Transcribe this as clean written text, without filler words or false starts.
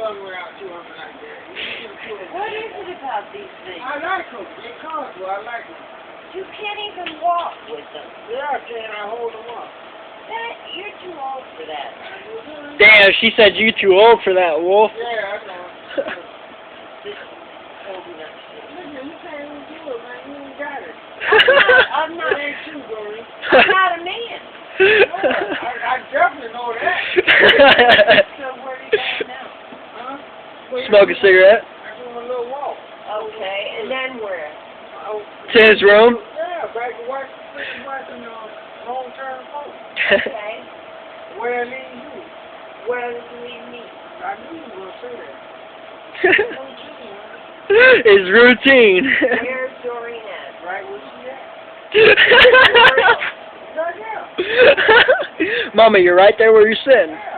somewhere out to them like that. What is it about these things? I like them. They're colorful. I like them. You can't even walk with them. Yeah, I can. I hold them up. You're too old for that. Damn, she said you too old for that, Wolf. Yeah, I know. Just hold me up. Look, you can't even do it, man. You ain't got it. I'm not into Dory. I'm not a man. I definitely know that. So where are you going now? Huh? Well, Smoke a cigarette. I do a little walk. Okay, and then where? To his room. Yeah, back to watching long-term folks. Okay. Where it leads you. Where does it leave me? I knew you were going to say that. His routine. Where's Doreen at? Right where she at. Right now. Mama, you're right there where you're sitting. Yeah.